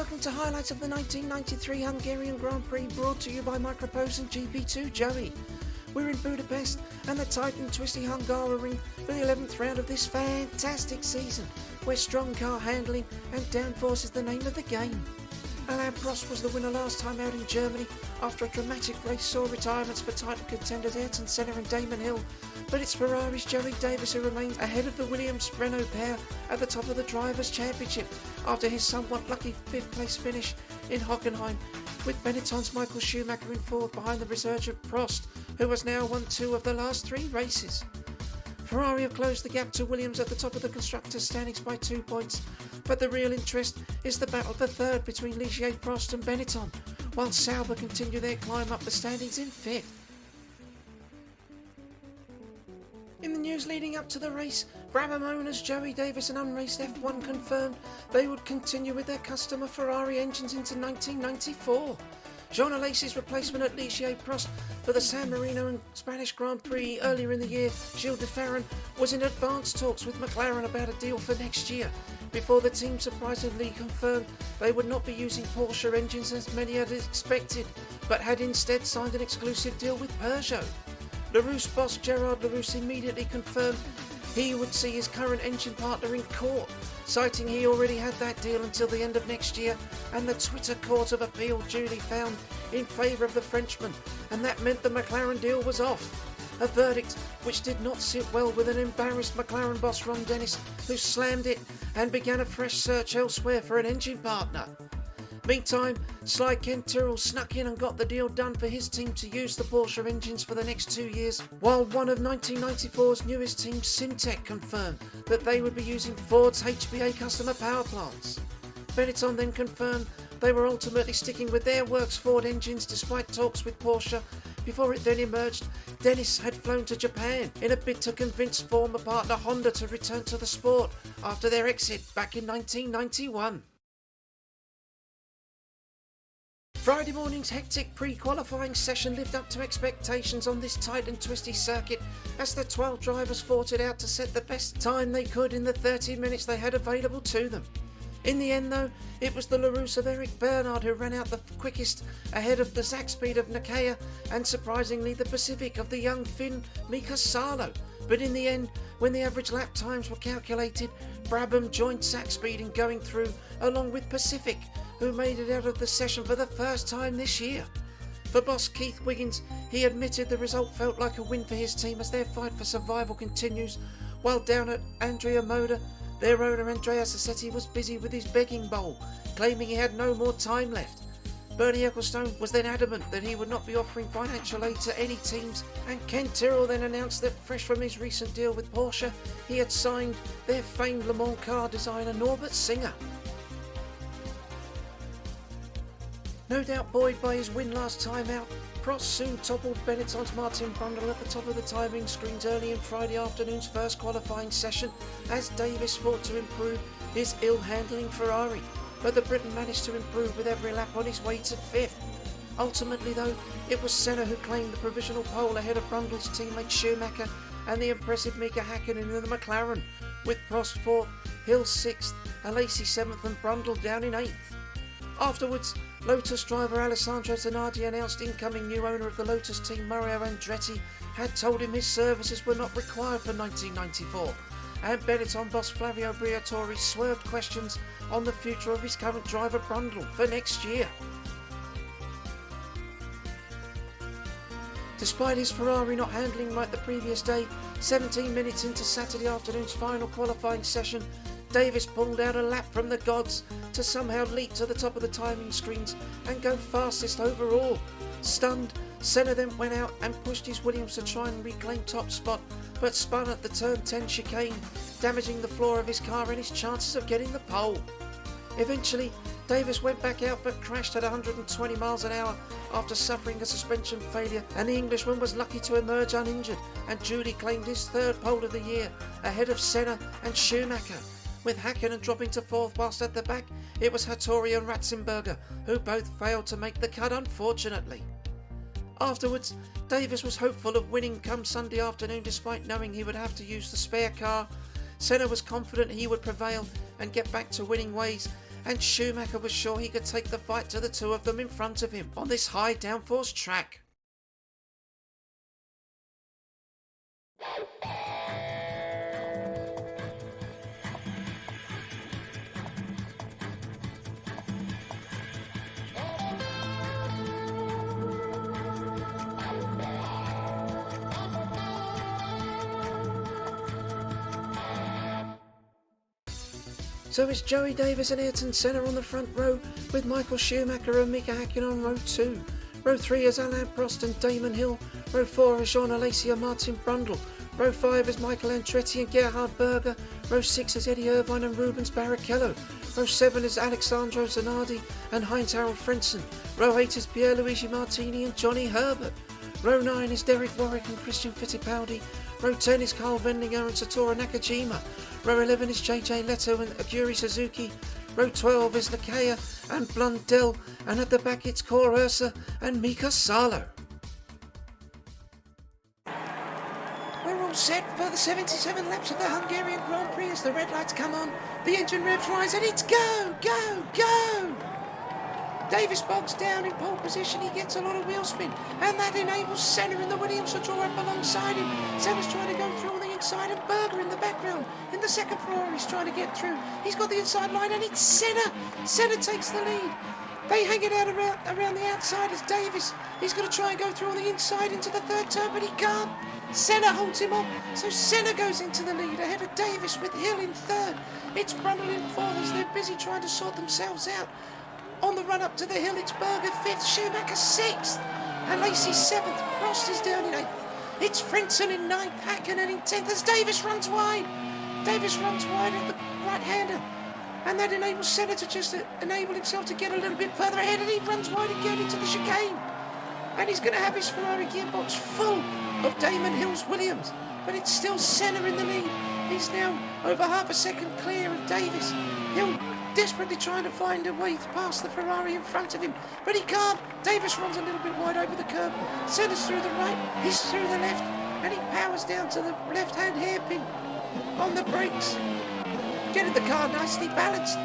welcome to highlights of the 1993 Hungarian Grand Prix, brought to you by Mircoprose and GP2Joey. We're in Budapest and the tight and twisty Hungoraring for the 11th round of this fantastic season, where strong car handling and downforce is the name of the game. Alain Prost was the winner last time out in Germany after a dramatic race saw retirements for title contenders Ayrton, Senna and Damon, but it's Ferrari's Joey Davies who remains ahead of the Williams-Renault pair at the top of the Drivers' Championship after his somewhat lucky 5th place finish in Hockenheim, with Benetton's Michael Schumacher in fourth behind the resurgent Prost, who has now won 2 of the last 3 races. Ferrari have closed the gap to Williams at the top of the constructors' standings by 2 points, but the real interest is the battle for third between Prost and Benetton, while Sauber continue their climb up the standings in 5th. In the news leading up to the race, Brabham owners Joey Davies and unraced F1 confirmed they would continue with their customer Ferrari engines into 1994. Jean Alesi's replacement at Prost for the San Marino and Spanish Grand Prix earlier in the year, Gilles de Ferran, was in advanced talks with McLaren about a deal for next year, before the team surprisingly confirmed they would not be using Porsche engines as many had expected, but had instead signed an exclusive deal with Peugeot. Larousse boss Gerard Larousse immediately confirmed he would see his current engine partner in court, citing he already had that deal until the end of next year, and the Twitter Court of Appeal duly found in favour of the Frenchman, and that meant the McLaren deal was off. A verdict which did not sit well with an embarrassed McLaren boss Ron Dennis, who slammed it and began a fresh search elsewhere for an engine partner. Meantime, Sly Ken Tyrrell snuck in and got the deal done for his team to use the Porsche engines for the next 2 years, while one of 1994's newest teams, Syntec, confirmed that they would be using Ford's HBA customer power plants. Benetton then confirmed they were ultimately sticking with their works Ford engines despite talks with Porsche. Before it then emerged, Dennis had flown to Japan in a bid to convince former partner Honda to return to the sport after their exit back in 1991. Friday morning's hectic pre-qualifying session lived up to expectations on this tight and twisty circuit as the 12 drivers fought it out to set the best time they could in the 30 minutes they had available to them. In the end though, it was the Larousse of Eric Bernard who ran out the quickest, ahead of the Zach Speed of Nakaya and surprisingly the Pacific of the young Finn Mika Salo. But in the end, when the average lap times were calculated, Brabham joined Zach Speed in going through along with Pacific, who made it out of the session for the first time this year. For boss Keith Wiggins, he admitted the result felt like a win for his team as their fight for survival continues, while down at Andrea Moda, their owner Andrea Sassetti was busy with his begging bowl, claiming he had no more time left. Bernie Ecclestone was then adamant that he would not be offering financial aid to any teams, and Ken Tyrrell then announced that fresh from his recent deal with Porsche, he had signed their famed Le Mans car designer Norbert Singer. No doubt buoyed by his win last time out, Prost soon toppled Benetton's Martin Brundle at the top of the timing screens early in Friday afternoon's first qualifying session as Davies fought to improve his ill-handling Ferrari, but the Briton managed to improve with every lap on his way to 5th. Ultimately though, it was Senna who claimed the provisional pole ahead of Brundle's teammate Schumacher and the impressive Mika Hakkinen in the McLaren, with Prost 4th, Hill 6th, Alesi 7th and Brundle down in 8th. Afterwards, Lotus driver Alessandro Zanardi announced incoming new owner of the Lotus team Mario Andretti had told him his services were not required for 1994, and Benetton boss Flavio Briatore swerved questions on the future of his current driver Brundle for next year. Despite his Ferrari not handling like the previous day, 17 minutes into Saturday afternoon's final qualifying session, Davies pulled out a lap from the gods to somehow leap to the top of the timing screens and go fastest overall. Stunned, Senna then went out and pushed his Williams to try and reclaim top spot, but spun at the turn 10 chicane, damaging the floor of his car and his chances of getting the pole. Eventually, Davies went back out but crashed at 120 miles an hour after suffering a suspension failure, and the Englishman was lucky to emerge uninjured and duly claimed his 3rd pole of the year ahead of Senna and Schumacher, with Hakkinen dropping to 4th, whilst at the back it was Hattori and Ratzenberger, who both failed to make the cut unfortunately. Afterwards, Davies was hopeful of winning come Sunday afternoon despite knowing he would have to use the spare car. Senna was confident he would prevail and get back to winning ways, and Schumacher was sure he could take the fight to the two of them in front of him on this high downforce track. So it's Joey Davies and Ayrton Senna on the front row, with Michael Schumacher and Mika Häkkinen on row 2. Row 3 is Alain Prost and Damon Hill. Row 4 is Jean Alesi and Martin Brundle. Row 5 is Michael Andretti and Gerhard Berger. Row 6 is Eddie Irvine and Rubens Barrichello. Row 7 is Alexandro Zanardi and Heinz-Harald Frentzen. Row 8 is Pierluigi Martini and Johnny Herbert. Row 9 is Derek Warwick and Christian Fittipaldi. Row 10 is Carl Vendinger and Satoru Nakajima. Row 11 is JJ Leto and Aguri Suzuki. Row 12 is Nakaya and Blundell, and at the back it's Cor Ursa and Mika Salo. We're all set for the 77 laps of the Hungarian Grand Prix as the red lights come on, the engine revs rise, and it's go, go, go! Davies bogs down in pole position, he gets a lot of wheel spin, and that enables Senna in the Williams to draw up alongside him. Senna's trying to go through on the inside, and Berger in the background. In the second Ferrari, he's trying to get through. He's got the inside line, and it's Senna. Senna takes the lead. They hang it out around the outside as Davies. He's going to try and go through on the inside into the third turn, but he can't. Senna holds him off, so Senna goes into the lead ahead of Davies with Hill in third. It's Brundle in fourth as they're busy trying to sort themselves out. On the run up to the hill, it's Berger 5th, Schumacher 6th, and Alesi 7th. Prost is down in 8th. It's Frentzen in 9th, Häkkinen in 10th as Davies runs wide. Davies runs wide at the right-hander, and that enables Senna to just enable himself to get a little bit further ahead, and he runs wide again into the chicane. And he's going to have his Ferrari gearbox full of Damon Hill's Williams, but it's still Senna in the lead. He's now over half a second clear of Davies. Hill desperately trying to find a way past the Ferrari in front of him, but he can't. Davies runs a little bit wide over the curb. Senna's through the right, he's through the left, and he powers down to the left-hand hairpin on the brakes, getting the car nicely balanced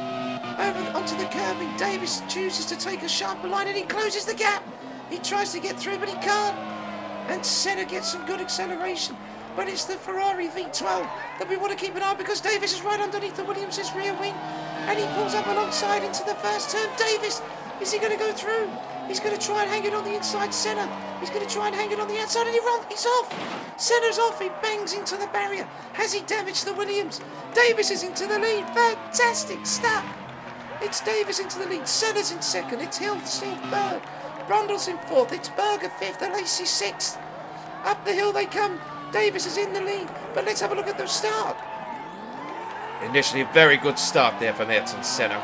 over onto the curbing. Davies chooses to take a sharper line, and he closes the gap. He tries to get through, but he can't, and Senna gets some good acceleration. But it's the Ferrari V12 that we want to keep an eye on, because Davies is right underneath the Williams' rear wing, and he pulls up alongside into the first turn. Davies, is he going to go through? He's going to try and hang it on the inside. Senna, he's going to try and hang it on the outside, and he's off. Senna's off. He bangs into the barrier. Has he damaged the Williams? Davies is into the lead. Fantastic stuff. It's Davies into the lead. Senna's in second. It's Hill still third. Brundle's in fourth. It's Berger fifth. Alesi sixth. Up the hill they come. Davies is in the lead, but let's have a look at the start. Initially, a very good start there from Ayrton Senna.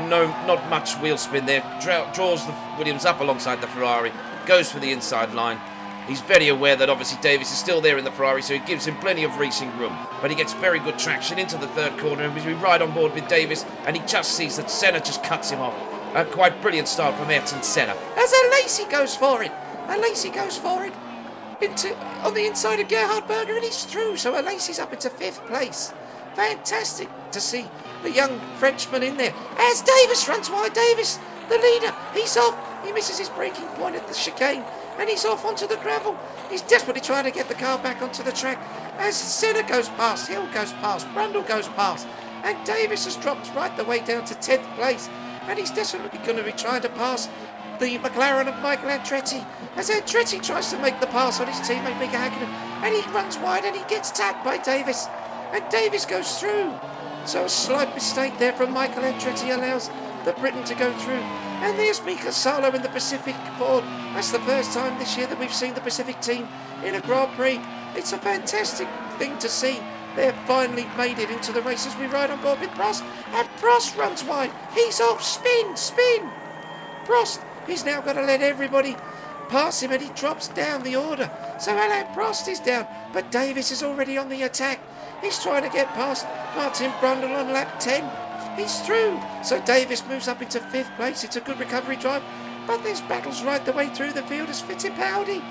No, not much wheel spin there. Draws the Williams up alongside the Ferrari, goes for the inside line. He's very aware that obviously Davies is still there in the Ferrari, so he gives him plenty of racing room. But he gets very good traction into the third corner, and we ride on board with Davies, and he just sees that Senna just cuts him off. A quite brilliant start from Ayrton Senna. As Alesi goes for it. Alesi goes for it. On the inside of Gerhard Berger, and he's through, so Alesi's up into 5th place. Fantastic to see the young Frenchman in there. As Davies runs wide, Davies, the leader, he's off. He misses his braking point at the chicane, and he's off onto the gravel. He's desperately trying to get the car back onto the track. As Senna goes past, Hill goes past, Brundle goes past, and Davies has dropped right the way down to 10th place, and he's desperately going to be trying to pass the McLaren of Michael Andretti, as Andretti tries to make the pass on his teammate Mika Häkkinen, and he runs wide and he gets tapped by Davies, and Davies goes through. So a slight mistake there from Michael Andretti allows the Briton to go through. And there's Mika Salo in the Pacific Ford. That's the first time this year that we've seen the Pacific team in a Grand Prix. It's a fantastic thing to see. They've finally made it into the race as we ride on board with Prost, and Prost runs wide. He's off. Spin. Prost, he's now got to let everybody pass him, and he drops down the order. So Alain Prost is down, but Davies is already on the attack. He's trying to get past Martin Brundle on lap 10. He's through. So Davies moves up into 5th place. It's a good recovery drive, but there's battles right the way through the field as Fittipaldi,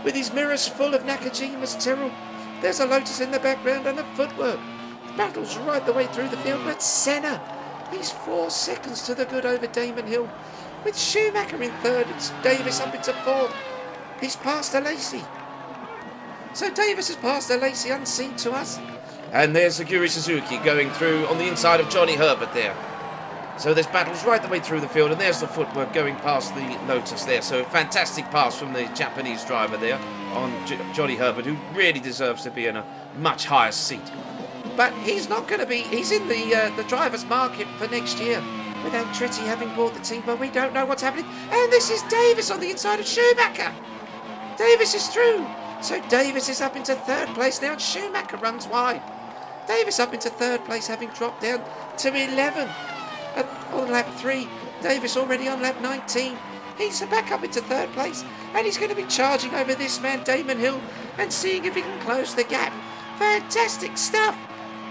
with his mirrors full of Nakajima's Tyrrell. There's a Lotus in the background and a footwork. Battles right the way through the field, but Senna He's 4 seconds to the good over Damon Hill. With Schumacher in third, it's Davies up into fourth. He's passed Alesi. So Davies has passed Alesi unseen to us. And there's Aguri Suzuki going through on the inside of Johnny Herbert there. So there's battles right the way through the field, and there's the footwork going past the Lotus there. So a fantastic pass from the Japanese driver there on Johnny Herbert, who really deserves to be in a much higher seat. But he's not going to be, he's in the driver's market for next year. With Andretti having bought the team, but we don't know what's happening. And this is Davies on the inside of Schumacher. Davies is through. So Davies is up into third place now, and Schumacher runs wide. Davies up into third place, having dropped down to 11. On lap 3, Davies already on lap 19. He's back up into third place, and he's going to be charging over this man Damon Hill and seeing if he can close the gap. Fantastic stuff.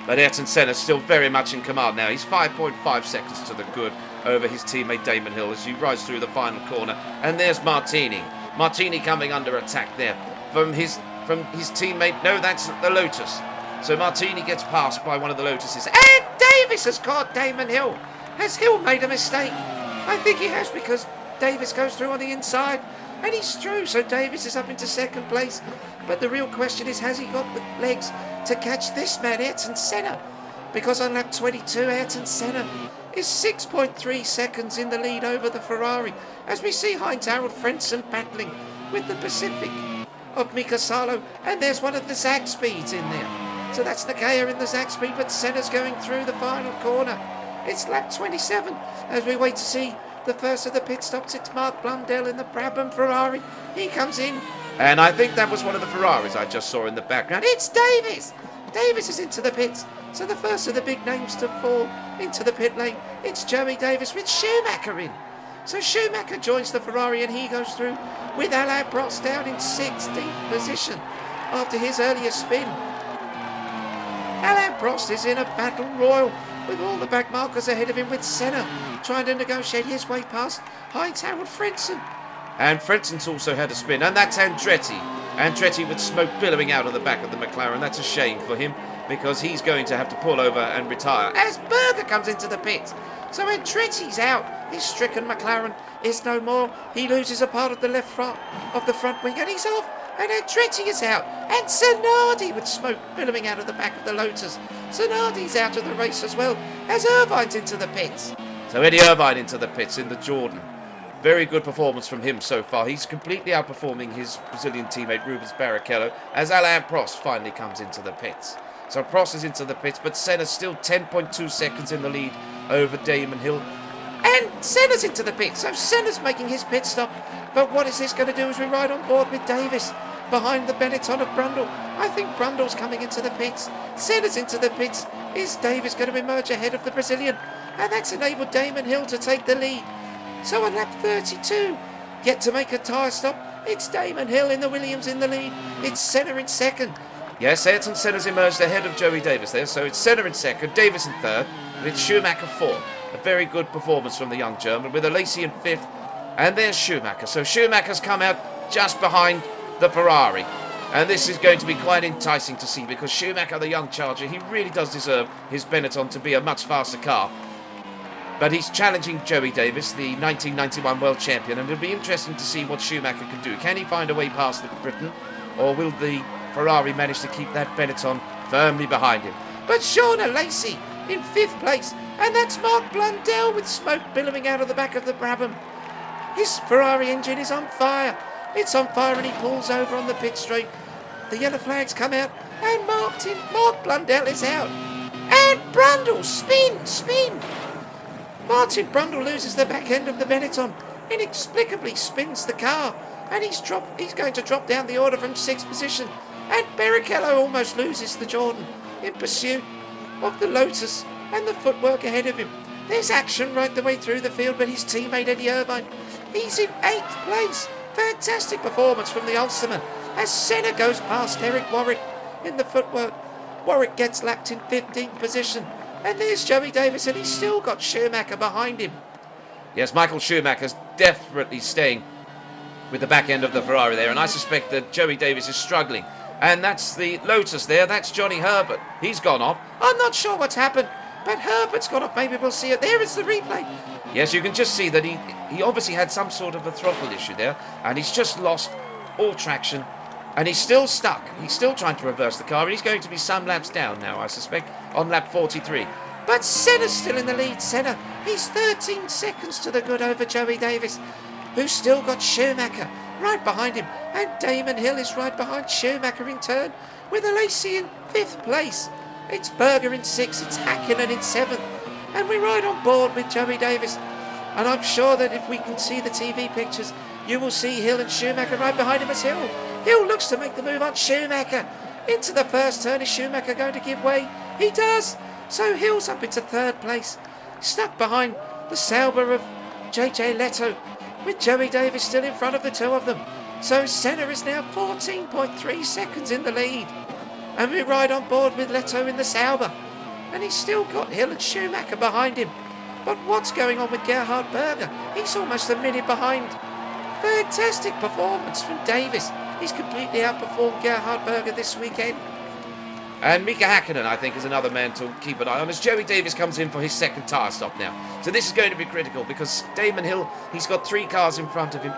But Ayrton Senna's still very much in command now. He's 5.5 seconds to the good over his teammate Damon Hill as he rides through the final corner. And there's Martini. Martini coming under attack there from his teammate. No, that's the Lotus. So Martini gets passed by one of the Lotuses. And Davies has caught Damon Hill. Has Hill made a mistake? I think he has, because Davies goes through on the inside and he's through. So Davies is up into second place. But the real question is, has he got the legs to catch this man, Ayrton Senna? Because on lap 22, Ayrton Senna is 6.3 seconds in the lead over the Ferrari, as we see Heinz-Harald Frentzen battling with the Pacific of Mika Salo. And there's one of the Zag speeds in there. So that's Nakaya in the Zag speed, but Senna's going through the final corner. It's lap 27 as we wait to see the first of the pit stops. It's Mark Blundell in the Brabham Ferrari. He comes in, and I think that was one of the Ferraris I just saw in the background. It's Davies. Davies is into the pits. So the first of the big names to fall into the pit lane, it's Joey Davies with Schumacher in. So Schumacher joins the Ferrari, and he goes through with Alain Prost down in 16th position after his earlier spin. Alain Prost is in a battle royal with all the back markers ahead of him, with Senna trying to negotiate his way past Heinz-Harald Frentzen. And Frenzen's also had a spin, and that's Andretti. Andretti with smoke billowing out of the back of the McLaren. That's a shame for him, because he's going to have to pull over and retire as Berger comes into the pit. So Andretti's out. His stricken McLaren is no more. He loses a part of the left front of the front wing, and he's off. And Andretti is out. And Zanardi with smoke billowing out of the back of the Lotus. Zanardi's out of the race as well, as Irvine's into the pits. So Eddie Irvine into the pits in the Jordan. Very good performance from him so far. He's completely outperforming his Brazilian teammate Rubens Barrichello as Alain Prost finally comes into the pits. So Prost is into the pits, but Senna's still 10.2 seconds in the lead over Damon Hill. And Senna's into the pits, so Senna's making his pit stop. But what is this going to do as we ride on board with Davies behind the Benetton of Brundle? I think Brundle's coming into the pits. Senna's into the pits. Is Davies going to emerge ahead of the Brazilian? And that's enabled Damon Hill to take the lead. So on lap 32, yet to make a tyre stop, it's Damon Hill in the Williams in the lead. It's Senna in second. Yes, Ayrton Senna's emerged ahead of Joey Davies there. So it's Senna in second, Davies in third, with Schumacher fourth. A very good performance from the young German, with Alesi in fifth. And there's Schumacher. So Schumacher's come out just behind the Ferrari. And this is going to be quite enticing to see, because Schumacher, the young charger, he really does deserve his Benetton to be a much faster car. But he's challenging Joey Davies, the 1991 world champion, and it'll be interesting to see what Schumacher can do. Can he find a way past Britain, or will the Ferrari manage to keep that Benetton firmly behind him? But Sean Alesi in fifth place, and that's Mark Blundell with smoke billowing out of the back of the Brabham. His Ferrari engine is on fire. It's on fire, and he pulls over on the pit straight. The yellow flags come out, and Mark Blundell is out. And Brundle, spin! Martin Brundle loses the back end of the Benetton, inexplicably spins the car, and he's going to drop down the order from 6th position. And Barrichello almost loses the Jordan in pursuit of the Lotus and the footwork ahead of him. There's action right the way through the field, but his teammate Eddie Irvine, he's in 8th place. Fantastic performance from the Ulsterman as Senna goes past Eric Warwick in the footwork. Warwick gets lapped in 15th position. And there's Joey Davies, and he's still got Schumacher behind him. Yes, Michael Schumacher's definitely staying with the back end of the Ferrari there, and I suspect that Joey Davies is struggling. And that's the Lotus there, that's Johnny Herbert. He's gone off. I'm not sure what's happened, but Herbert's got off. Maybe we'll see it. There is the replay. Yes, you can just see that he obviously had some sort of a throttle issue there, and he's just lost all traction, and he's still stuck. He's still trying to reverse the car, and he's going to be some laps down now, I suspect, on lap 43. But Senna's still in the lead. Senna, he's 13 seconds to the good over Joey Davies, who's still got Schumacher right behind him, and Damon Hill is right behind Schumacher in turn, with Alacy in 5th place. It's Berger in 6th, it's Hakkinen in 7th, and we're right on board with Joey Davies. And I'm sure that if we can see the TV pictures, you will see Hill and Schumacher right behind him as Hill. Hill looks to make the move on Schumacher. Into the first turn, is Schumacher going to give way? He does! So Hill's up into 3rd place, stuck behind the Sauber of JJ Leto, with Joey Davies still in front of the two of them. So Senna is now 14.3 seconds in the lead. And we're right on board with Leto in the Sauber. And he's still got Hill and Schumacher behind him. But what's going on with Gerhard Berger? He's almost a minute behind. Fantastic performance from Davies. He's completely outperformed Gerhard Berger this weekend. And Mika Hakkinen, I think, is another man to keep an eye on as Joey Davies comes in for his 2nd tyre stop now. So this is going to be critical because Damon Hill, he's got 3 cars in front of him.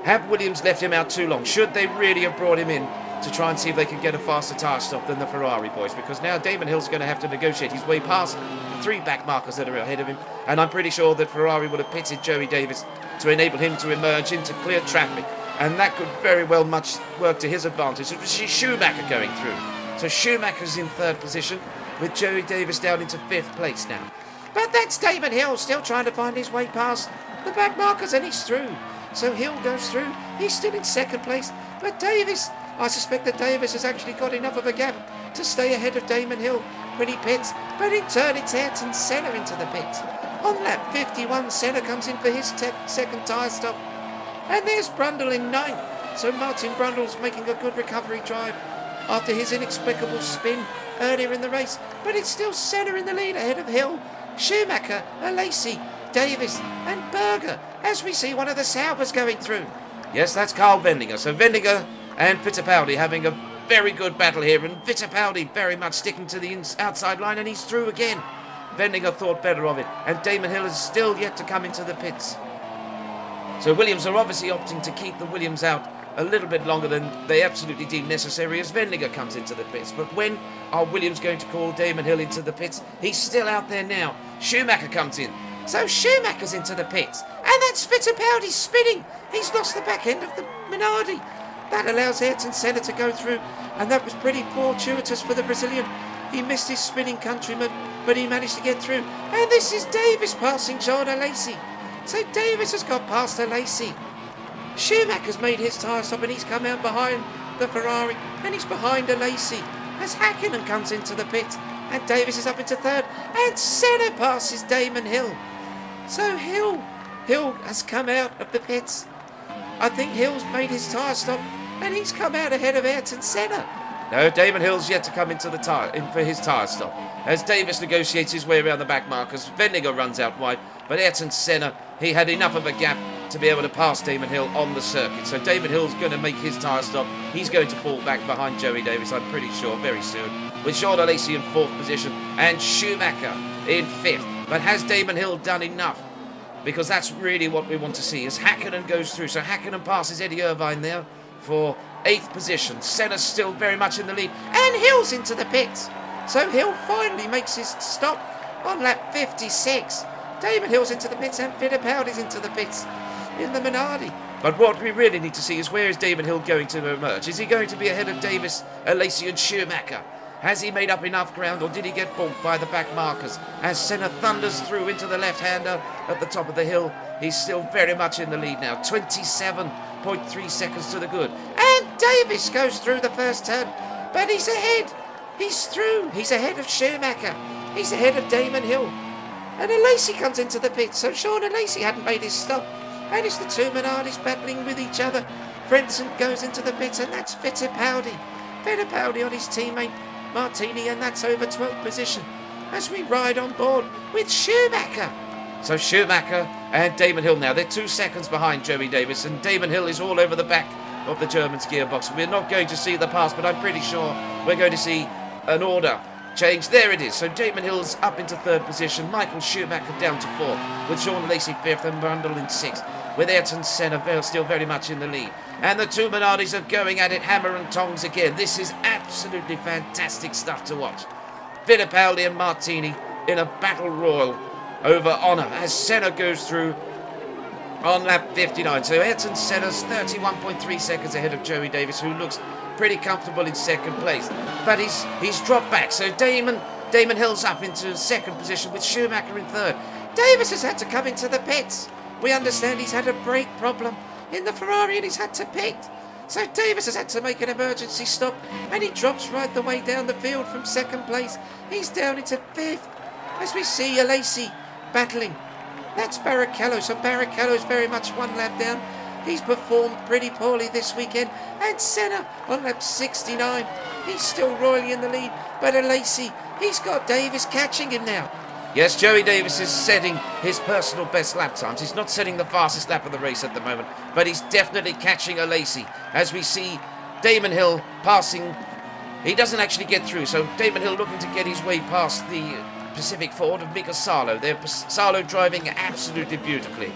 Have Williams left him out too long? Should they really have brought him in to try and see if they can get a faster tyre stop than the Ferrari boys? Because now Damon Hill's going to have to negotiate his way past the 3 back markers that are ahead of him. And I'm pretty sure that Ferrari would have pitted Joey Davies to enable him to emerge into clear traffic. And that could very well much work to his advantage. It was Schumacher going through. So Schumacher's in 3rd position with Joey Davies down into 5th place now. But that's Damon Hill still trying to find his way past the back markers, and he's through. So Hill goes through. He's still in 2nd place. But Davies, I suspect that Davies has actually got enough of a gap to stay ahead of Damon Hill when he pits. But in turn, it's Ayrton Senna into the pits. On lap 51, Senna comes in for his 2nd tyre stop. And there's Brundle in 9th. So Martin Brundle's making a good recovery drive after his inexplicable spin earlier in the race. But it's still Senna in the lead ahead of Hill, Schumacher, Alacy, Davies and Berger as we see one of the Saubers going through. Yes, that's Carl Vendinger. So Vendinger and Fittipaldi having a very good battle here, and Fittipaldi very much sticking to the outside line, and he's through again. Vendinger thought better of it, and Damon Hill is still yet to come into the pits. So Williams are obviously opting to keep the Williams out a little bit longer than they absolutely deem necessary as Vendinger comes into the pits. But when are Williams going to call Damon Hill into the pits? He's still out there now. Schumacher comes in. So Schumacher's into the pits. And that's Fittipaldi spinning. He's lost the back end of the Minardi. That allows Ayrton Senna to go through. And that was pretty fortuitous for the Brazilian. He missed his spinning countryman, but he managed to get through. And this is Davies passing John Alacy. So Davies has got past Alacy. Schumacher's made his tyre stop and he's come out behind the Ferrari, and he's behind Alacy as Hakkinen comes into the pit, and Davies is up into 3rd, and Senna passes Damon Hill. So Hill has come out of the pits. I think Hill's made his tyre stop and he's come out ahead of Ayrton Senna. No, Damon Hill's yet to come into the in for his tyre stop as Davies negotiates his way around the back markers. Vendinger runs out wide, but Ayrton Senna, he had enough of a gap to be able to pass Damon Hill on the circuit. So Damon Hill's going to make his tyre stop. He's going to fall back behind Joey Davies, I'm pretty sure, very soon, with Jean Alacy in 4th position and Schumacher in 5th. But has Damon Hill done enough? Because that's really what we want to see as Hakkinen goes through. So Hakkinen passes Eddie Irvine there for 8th position. Senna's still very much in the lead, and Hill's into the pits. So Hill finally makes his stop on lap 56. Damon Hill's into the pits and Fittipaldi's into the pits in the Minardi. But what we really need to see is, where is Damon Hill going to emerge? Is he going to be ahead of Davies, Alacy and Schumacher? Has he made up enough ground, or did he get bumped by the back markers? As Senna thunders through into the left-hander at the top of the hill, he's still very much in the lead now. 27.3 seconds to the good. And Davies goes through the first turn, but he's ahead. He's through. He's ahead of Schumacher. He's ahead of Damon Hill. And Alacy comes into the pit, so Sean Alacy hadn't made his stop. And it's the two Minardis battling with each other. Fri&Sat goes into the pit, and that's Fittipaldi. Fittipaldi on his teammate Martini, and that's over 12th position as we ride on board with Schumacher. So Schumacher and Damon Hill now, they're 2 seconds behind Joey Davies, and Damon Hill is all over the back of the German's gearbox. We're not going to see the pass, but I'm pretty sure we're going to see an order change. There it is. So Damon Hill's up into third position. Michael Schumacher down to fourth, with Sean Lacey fifth and Brundle in sixth, with Ayrton Senna still very much in the lead. And the two Minardis are going at it hammer and tongs again. This is absolutely fantastic stuff to watch. Fittipaldi and Martini in a battle royal over honour as Senna goes through on lap 59. So Ayrton Senna's 31.3 seconds ahead of Joey Davies, who looks pretty comfortable in second place. But he's dropped back. So Damon Hill's up into second position with Schumacher in third. Davies has had to come into the pits. We understand he's had a brake problem in the Ferrari and he's had to pit. So Davies has had to make an emergency stop and he drops right the way down the field from second place. He's down into fifth as we see Lacey battling. That's Barrichello. So Barrichello's very much one lap down. He's performed pretty poorly this weekend. And Senna on lap 69. He's still royally in the lead. But Lacey, he's got Davies catching him now. Yes, Joey Davies is setting his personal best lap times. He's not setting the fastest lap of the race at the moment, but he's definitely catching Lacey as we see Damon Hill passing. He doesn't actually get through, so Damon Hill looking to get his way past the Pacific Ford of Mika Salo. Salo driving absolutely beautifully.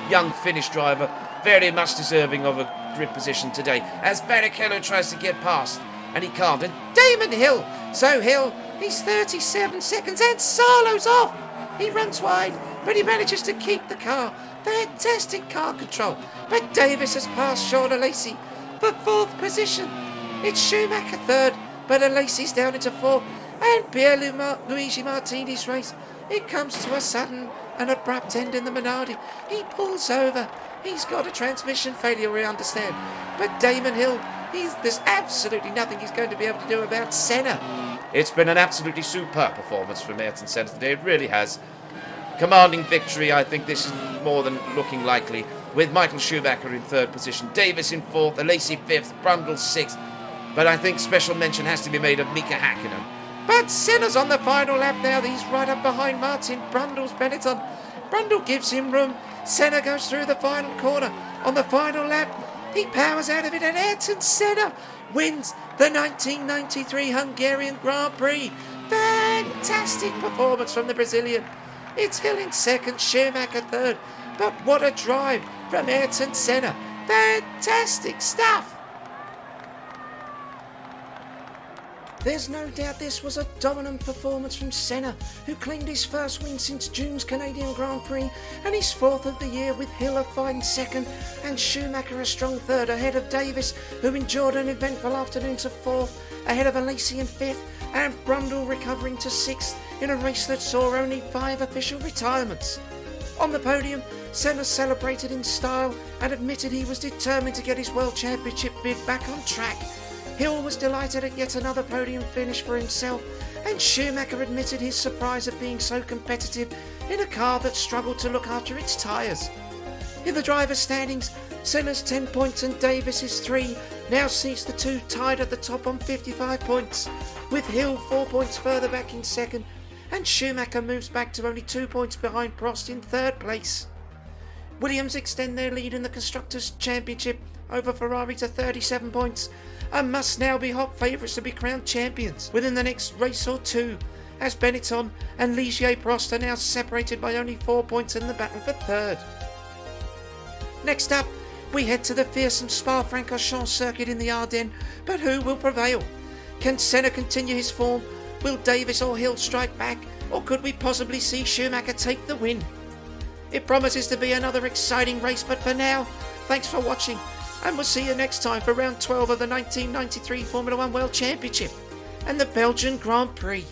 Young Finnish driver, very much deserving of a grid position today, as Barrichello tries to get past, and he can't. And Damon Hill, so Hill, he's 37 seconds and Salo's off. He runs wide, but he manages to keep the car. Fantastic car control. But Davies has passed Sean Lacey for fourth position. It's Schumacher third, but Lacey's down into fourth. And Luigi Martini's race, it comes to a sudden and abrupt end in the Minardi. He pulls over. He's got a transmission failure, we understand. But Damon Hill, there's absolutely nothing he's going to be able to do about Senna. It's been an absolutely superb performance from Ayrton Senna today. It really has. Commanding victory, I think this is more than looking likely, with Michael Schumacher in third position, Davies in fourth, Lacey fifth, Brundle sixth. But I think special mention has to be made of Mika Hakkinen. But Senna's on the final lap now. He's right up behind Martin. Brundle's Benetton. Brundle gives him room. Senna goes through the final corner. On the final lap, he powers out of it, and Ayrton Senna wins the 1993 Hungarian Grand Prix. Fantastic performance from the Brazilian. It's Hill in second, Schumacher third. But what a drive from Ayrton Senna. Fantastic stuff. There's no doubt this was a dominant performance from Senna, who claimed his first win since June's Canadian Grand Prix and his fourth of the year, with Hill a fine second and Schumacher a strong third, ahead of Davies, who endured an eventful afternoon, to fourth, ahead of Lacey in fifth, and Brundle recovering to sixth in a race that saw only 5 official retirements. On the podium, Senna celebrated in style and admitted he was determined to get his World Championship bid back on track. Hill was delighted at yet another podium finish for himself, and Schumacher admitted his surprise at being so competitive in a car that struggled to look after its tyres. In the drivers' standings, Senna's 10 points and Davies' 3 now sees the two tied at the top on 55 points, with Hill 4 points further back in second, and Schumacher moves back to only 2 points behind Prost in third place. Williams extend their lead in the Constructors' Championship over Ferrari to 37 points, and must now be hot favourites to be crowned champions within the next race or two, as Benetton and Ligier Prost are now separated by only 4 points in the battle for third. Next up, we head to the fearsome Spa-Francorchamps circuit in the Ardennes, but who will prevail? Can Senna continue his form? Will Davies or Hill strike back? Or could we possibly see Schumacher take the win? It promises to be another exciting race, but for now, thanks for watching, and we'll see you next time for round 12 of the 1993 Formula 1 World Championship and the Belgian Grand Prix.